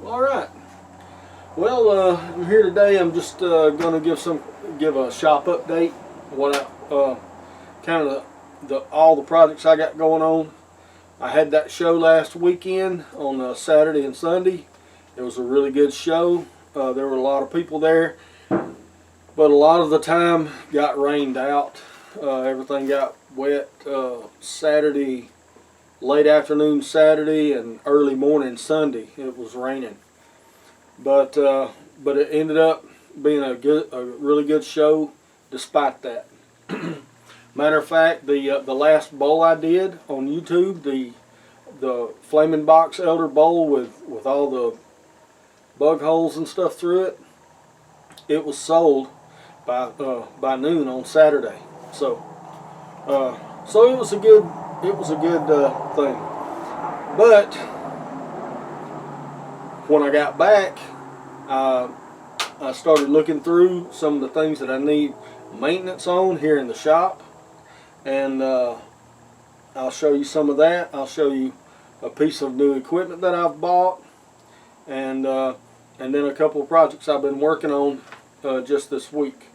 All right. Well, I'm here today. I'm just going to give a shop update. What I kind of all the projects I got going on. I had that show last weekend on Saturday and Sunday. It was a really good show. There were a lot of people there, but a lot of the time got rained out. Everything got wet Saturday, late afternoon Saturday and early morning Sunday. It was raining, but it ended up being a really good show despite that. Matter of fact, the last bowl I did on YouTube, the Flaming Box Elder Bowl with all the bug holes and stuff through it, it was sold by noon on Saturday. So it was a good thing. But when I got back, I started looking through some of the things that I need maintenance on here in the shop, and I'll show you some of that. I'll show you a piece of new equipment that I've bought, and then a couple of projects I've been working on just this week.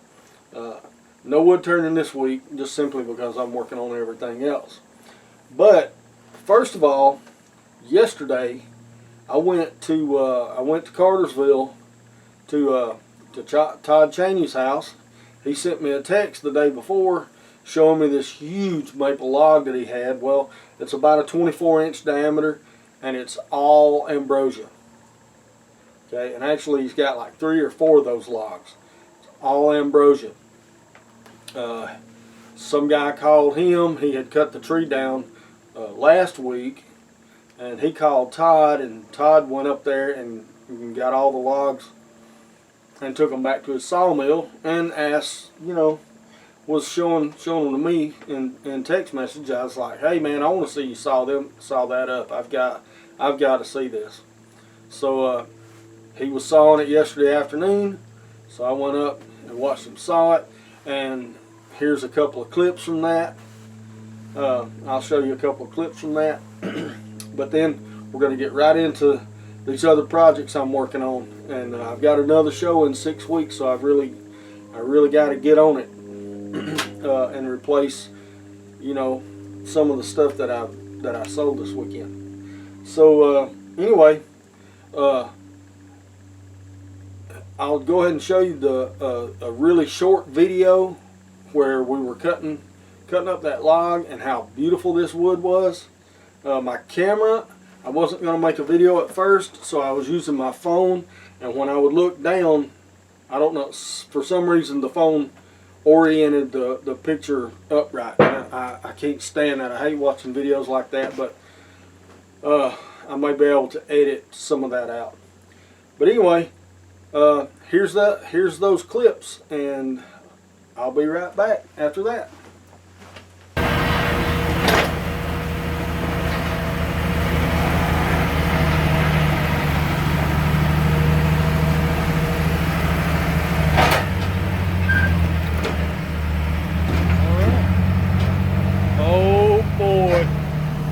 No wood turning this week, just simply because I'm working on everything else. But first of all, yesterday I went to Cartersville to Todd Cheney's house. He sent me a text the day before showing me this huge maple log that he had. Well, it's about a 24-inch diameter, and it's all ambrosia. Okay, and actually he's got like 3 or 4 of those logs. It's all ambrosia. Some guy called him. He had cut the tree down last week, and he called Todd, and Todd went up there and got all the logs and took them back to his sawmill and asked, was showing them to me in text message. I was like, hey man, I want to see you saw that up. I've got to see this. So he was sawing it yesterday afternoon, so I went up and watched him saw it, and here's a couple of clips from that. I'll show you a couple of clips from that. But then we're going to get right into these other projects I'm working on, and I've got another show in 6 weeks, so I really got to get on it and replace, some of the stuff that I sold this weekend. So anyway, I'll go ahead and show you a really short video where we were cutting up that log and how beautiful this wood was. My camera, I wasn't going to make a video at first, so I was using my phone, and when I would look down, I don't know, for some reason the phone oriented the picture upright. I can't stand that. I hate watching videos like that, but I may be able to edit some of that out. But anyway, here's those clips, and I'll be right back after that.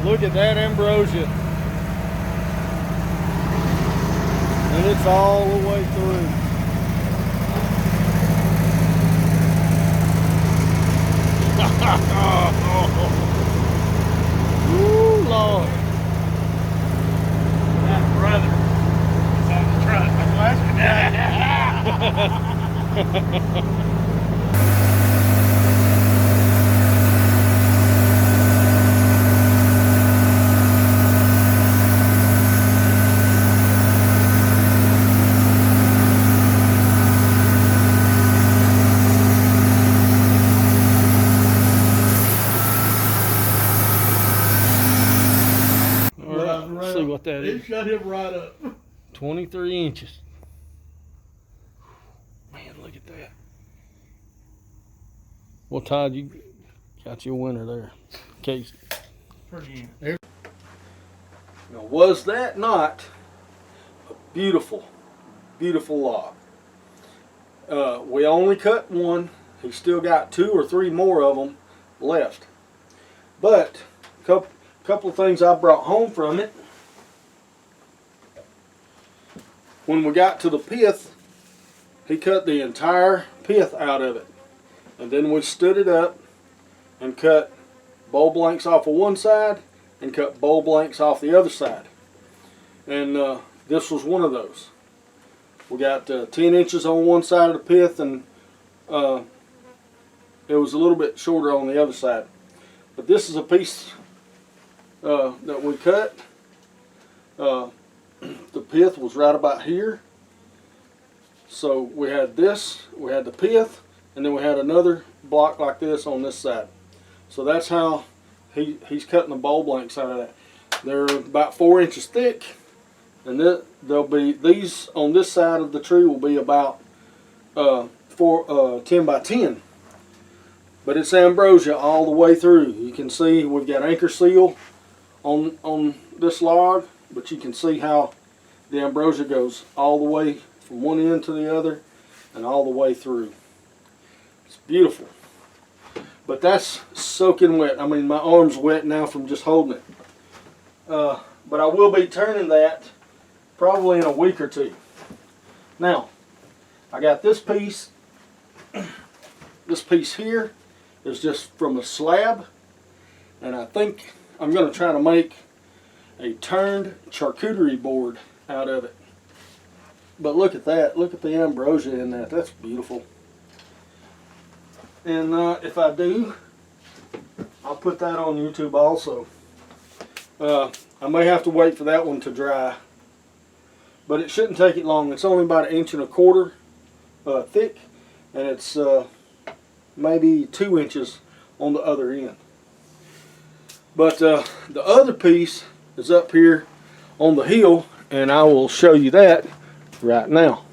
Look at that ambrosia, and it's all the way through. Ooh, Lord. That brother is on the truck. Let's see what that is. It shut him right up. 23 inches. Man, look at that. Well, Todd, you got your winner there. Casey. Pretty. Now, was that not a beautiful, beautiful log? We only cut one. He's still got 2 or 3 more of them left. But a couple of things I brought home from it. when we got to the pith, he cut the entire pith out of it. And then we stood it up and cut bowl blanks off of one side and cut bowl blanks off the other side. And this was one of those. We got 10 inches on one side of the pith, and it was a little bit shorter on the other side. But this is a piece that we cut. The pith was right about here. So we had this, we had the pith, and then we had another block like this on this side. So that's how he's cutting the bowl blanks out of that. They're about 4 inches thick, and they'll be, these on this side of the tree will be about 10 by 10. But it's ambrosia all the way through. You can see we've got anchor seal on this log, but you can see how the ambrosia goes all the way from one end to the other and all the way through. It's beautiful. But that's soaking wet. I mean, my arm's wet now from just holding it. But I will be turning that probably in a week or two. Now, I got this piece. This piece here is just from a slab, and I think I'm going to try to make a turned charcuterie board out of it. But look at that. Look at the ambrosia in that. That's beautiful. And if I do, I'll put that on YouTube also. I may have to wait for that one to dry, but it shouldn't take it long. It's only about 1.25 inches thick, and it's maybe 2 inches on the other end. But the other piece is up here on the hill, and I will show you that right now.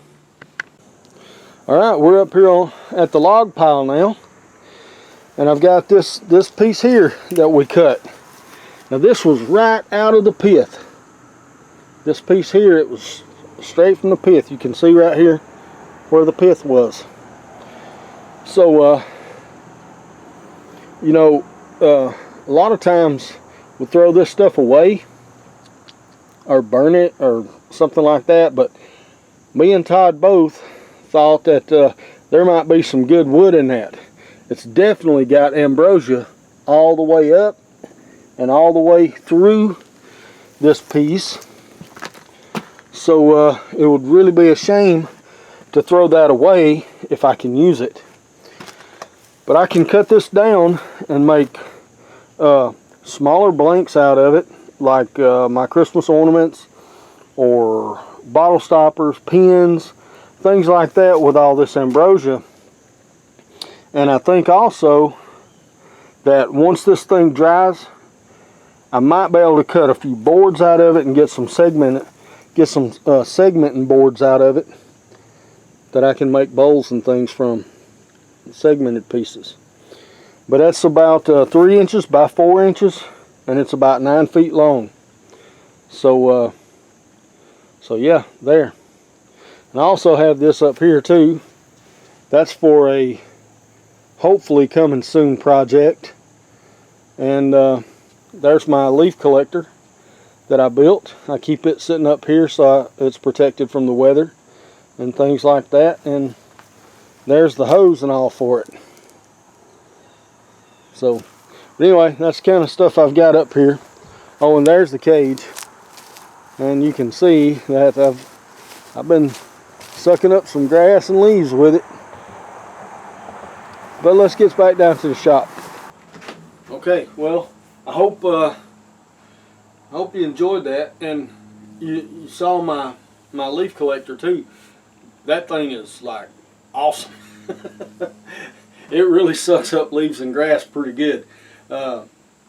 Alright, we're up here at the log pile now, and I've got this piece here that we cut. Now this was right out of the pith. This piece here, it was straight from the pith. You can see right here where the pith was. So you know, a lot of times we throw this stuff away or burn it or something like that, but me and Todd both thought that there might be some good wood in that. It's definitely got ambrosia all the way up and all the way through this piece. So it would really be a shame to throw that away if I can use it. But I can cut this down and make smaller blanks out of it, like my Christmas ornaments or bottle stoppers, pins, things like that with all this ambrosia. And I think also that once this thing dries, I might be able to cut a few boards out of it and get some segmenting boards out of it that I can make bowls and things from, segmented pieces. But that's about 3 inches by 4 inches, and it's about 9 feet long. So yeah, there. And I also have this up here too. That's for a hopefully coming soon project. And there's my leaf collector that I built. I keep it sitting up here so it's protected from the weather and things like that. And there's the hose and all for it. So, but anyway, that's the kind of stuff I've got up here. Oh, and there's the cage. And you can see that I've been sucking up some grass and leaves with it. But let's get back down to the shop. Okay, well, I hope you enjoyed that, and you saw my leaf collector too. That thing is like awesome. It really sucks up leaves and grass pretty good.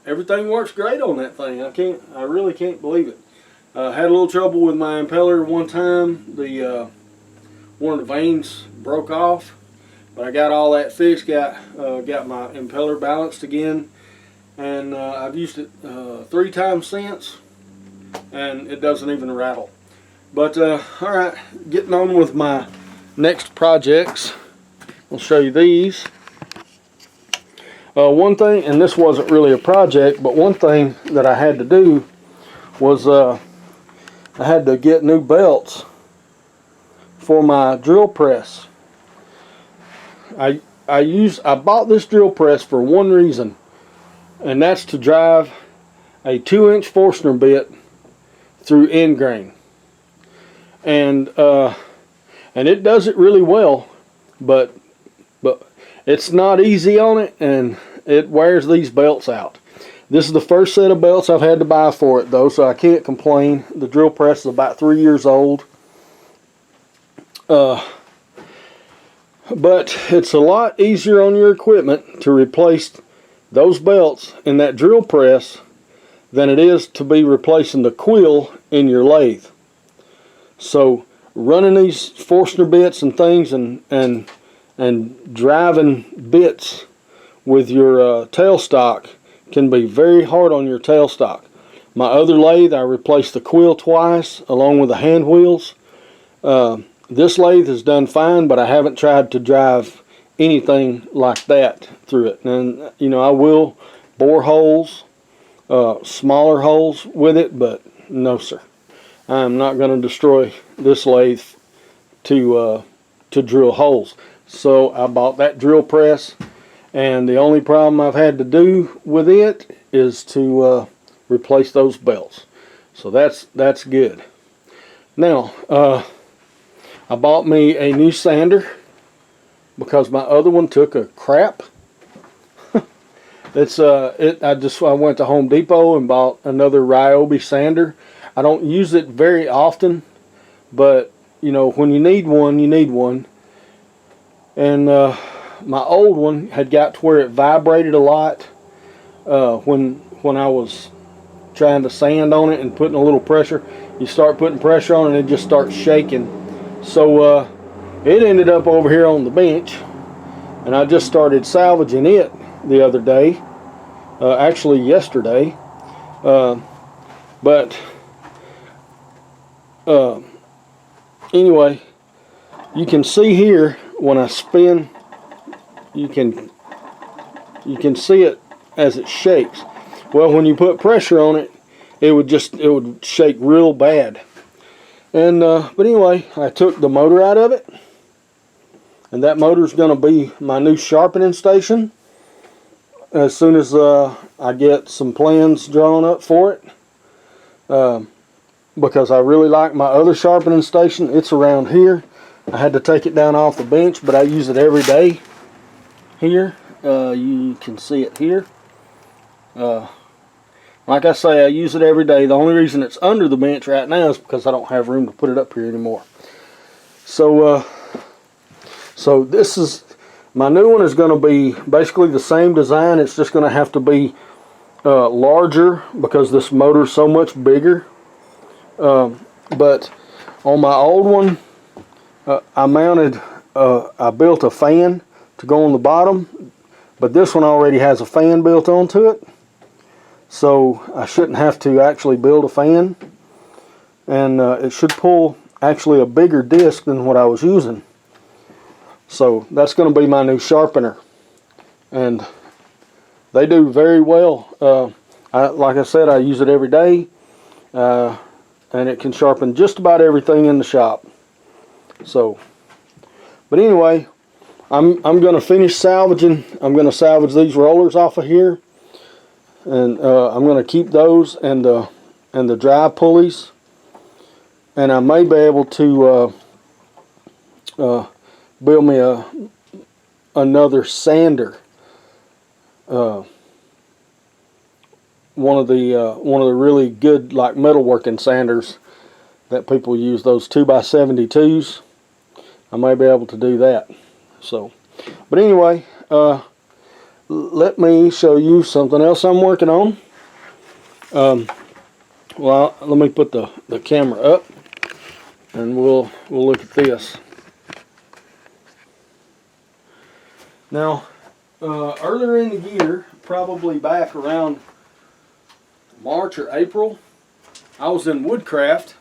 Everything works great on that thing. I really can't believe it. Had a little trouble with my impeller one time. One of the vanes broke off, but I got all that fixed. Got my impeller balanced again, and I've used it 3 times since, and it doesn't even rattle. But all right, getting on with my next projects. I'll show you these. One thing, and this wasn't really a project, but one thing that I had to do was I had to get new belts for my drill press. I bought this drill press for one reason, and that's to drive a 2-inch Forstner bit through end grain. And it does it really well, but it's not easy on it, and it wears these belts out. This is the first set of belts I've had to buy for it, though, so I can't complain. The drill press is about 3 years old. But it's a lot easier on your equipment to replace those belts in that drill press than it is to be replacing the quill in your lathe. So running these Forstner bits and things and driving bits with your tailstock can be very hard on your tailstock. My other lathe, I replaced the quill twice along with the hand wheels. This lathe has done fine, but I haven't tried to drive anything like that through it. And you know, I will bore holes, smaller holes with it, but no sir. I'm not going to destroy this lathe to drill holes. So I bought that drill press, and the only problem I've had to do with it is to replace those belts. So that's good. Now I bought me a new sander because my other one took a crap. I went to Home Depot and bought another Ryobi sander. I don't use it very often, but you know, when you need one, you need one. And my old one had got to where it vibrated a lot when I was trying to sand on it and putting a little pressure. You start putting pressure on it and it just starts shaking. So it ended up over here on the bench, and I just started salvaging it the other day, actually yesterday. But anyway, you can see here when I spin, you can see it as it shakes. Well, when you put pressure on it, it would shake real bad. And but anyway, I took the motor out of it, and that motor is going to be my new sharpening station as soon as I get some plans drawn up for it. Because I really like my other sharpening station. It's around here. I had to take it down off the bench, but I use it every day here. You can see it here. Like I say, I use it every day. The only reason it's under the bench right now is because I don't have room to put it up here anymore. So this is, my new one is going to be basically the same design. It's just going to have to be larger because this motor is so much bigger. But on my old one, I built a fan to go on the bottom, but this one already has a fan built onto it. So I shouldn't have to actually build a fan, and it should pull actually a bigger disc than what I was using. So that's going to be my new sharpener, and they do very well. Like I said, I use it every day, and it can sharpen just about everything in the shop. So, but anyway, I'm going to finish salvaging. I'm going to salvage these rollers off of here. And I'm going to keep those and the drive pulleys, and I may be able to build me another sander. One of the really good like metalworking sanders that people use, those 2x72s. I may be able to do that. So, but anyway. Let me show you something else I'm working on. Well, let me put the camera up, and we'll look at this. Now, earlier in the year, probably back around March or April, I was in Woodcraft,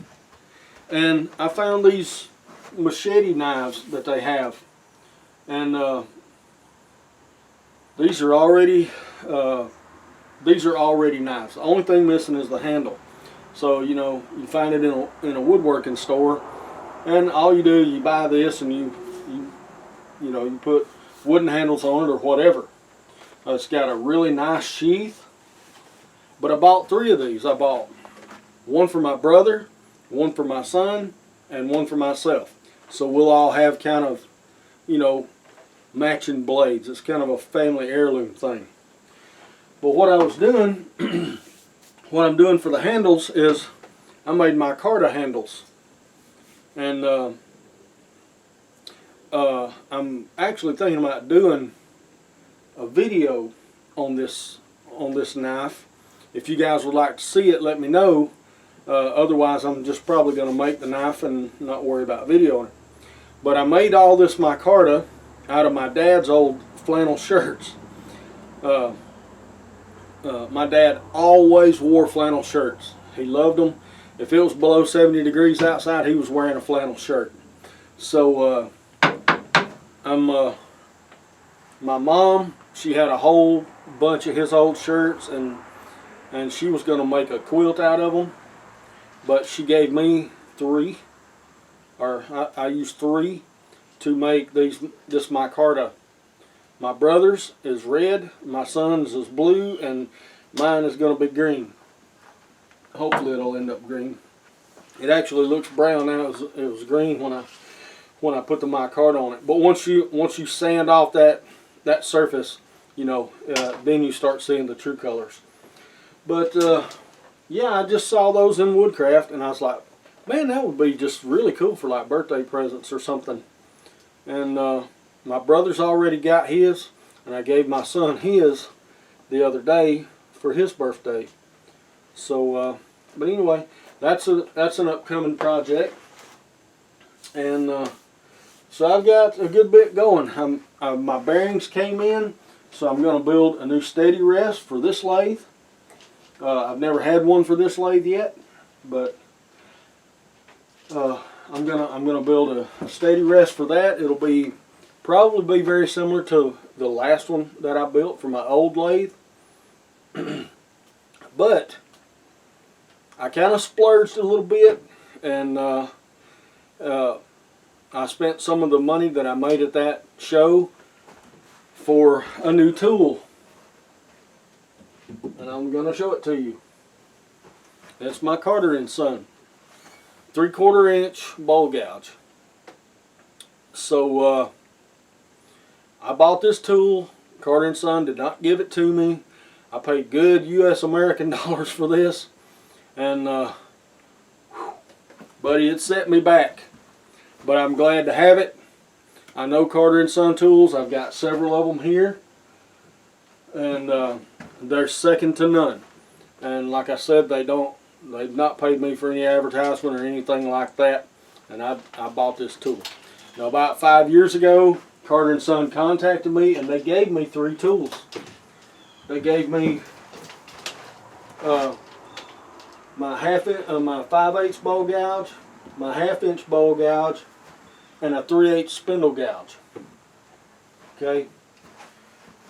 and I found these machete knives that they have, and these are already knives. The only thing missing is the handle. So you know, you find it in a woodworking store, And all you do, you buy this and you put wooden handles on it or whatever. It's got a really nice sheath. But I bought 3 of these. I bought one for my brother, one for my son, and one for myself. So we'll all have kind of, matching blades. It's kind of a family heirloom thing. But what I was doing, what I'm doing for the handles is I made my micarta handles. And I'm actually thinking about doing a video on this knife. If you guys would like to see it, let me know. Otherwise, I'm just probably going to make the knife and not worry about videoing it. But I made all this micarta out of my dad's old flannel shirts. My dad always wore flannel shirts. He loved them. If it was below 70 degrees outside, he was wearing a flannel shirt. So my mom, she had a whole bunch of his old shirts, and she was going to make a quilt out of them. But she gave me 3, or I used 3 to make this micarta. My brother's is red, my son's is blue, and mine is going to be green. Hopefully it'll end up green. It actually looks brown now. It was green when I put the micarta on it. But once you sand off that surface, then you start seeing the true colors. But yeah, I just saw those in Woodcraft, and I was like, man, that would be just really cool for like birthday presents or something. And my brother's already got his, and I gave my son his the other day for his birthday. So, but anyway, that's an upcoming project, and so I've got a good bit going. My bearings came in, so I'm going to build a new steady rest for this lathe. I've never had one for this lathe yet, but I'm gonna build a steady rest for that. It'll probably be very similar to the last one that I built for my old lathe. But I kind of splurged a little bit, and I spent some of the money that I made at that show for a new tool. And I'm going to show it to you. It's my Carter & Son 3/4 inch bowl gouge. So I bought this tool. Carter & Son did not give it to me. I paid good US American dollars for this, and buddy, it set me back. But I'm glad to have it. I know Carter & Son tools. I've got several of them here, and they're second to none. And like I said, they've not paid me for any advertisement or anything like that. And I bought this tool. Now, about 5 years ago, Carter & Son contacted me, and they gave me 3 tools. They gave me my 5/8 bowl gouge, my 1/2 inch bowl gouge, and a 3/8 spindle gouge. Okay.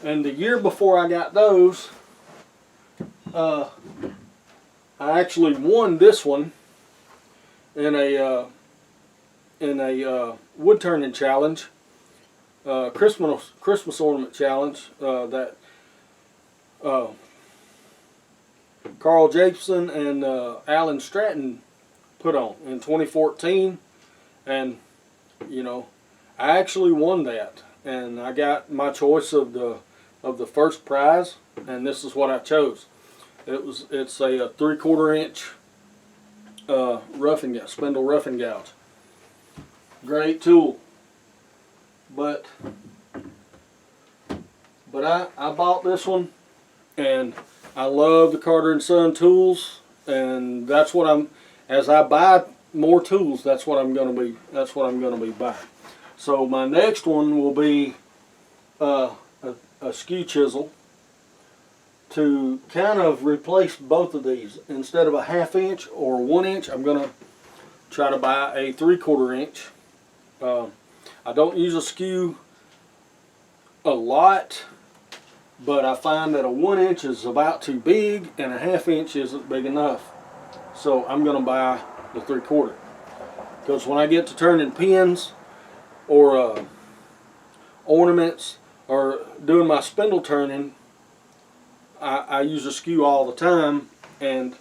And the year before I got those, I actually won this one in a wood turning challenge, Christmas ornament challenge that Carl Jacobson and Alan Stratton put on in 2014, and I actually won that, and I got my choice of the first prize, and this is what I chose. It's a 3/4 inch spindle roughing gouge. Great tool, but I bought this one, and I love the Carter & Son tools, and that's what as I buy more tools, that's what I'm going to be buying. So my next one will be a Skew Chisel to kind of replace both of these. Instead of a 1/2 inch or 1 inch, I'm going to try to buy a 3/4 inch. I don't use a skew a lot, but I find that a 1 inch is about too big and a 1/2 inch isn't big enough. So I'm going to buy the 3/4, because when I get to turning pins or ornaments or doing my spindle turning, I use a skew all the time, and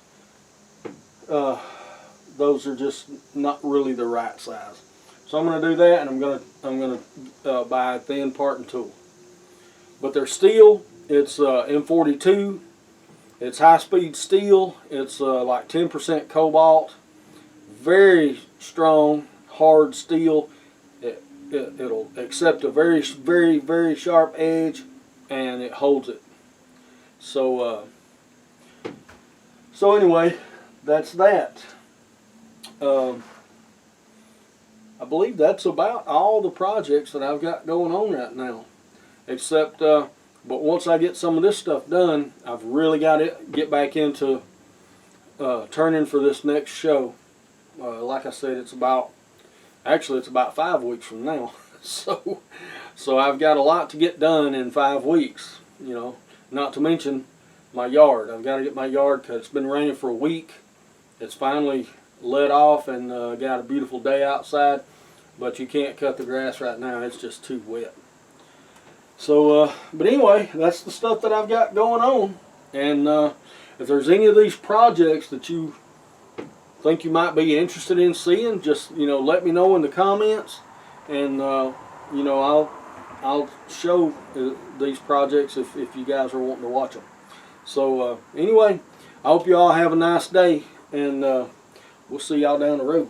those are just not really the right size. So I'm going to do that, and I'm going to buy a thin parting tool. But they're steel. It's M42. It's high-speed steel. It's like 10% cobalt. Very strong, hard steel. It'll accept a very, very, very sharp edge, and it holds it. So anyway, that's that. I believe that's about all the projects that I've got going on right now. Except, but once I get some of this stuff done, I've really got to get back into turning for this next show. Like I said, it's about 5 weeks from now. So I've got a lot to get done in 5 weeks. You know, not to mention my yard. I've got to get my yard cut. It's been raining for a week. It's finally let off and got a beautiful day outside, but you can't cut the grass right now. It's just too wet. So, but anyway, that's the stuff that I've got going on. And if there's any of these projects that you think you might be interested in seeing, just let me know in the comments, and I'll show these projects if you guys are wanting to watch them. So anyway, I hope you all have a nice day, and we'll see y'all down the road.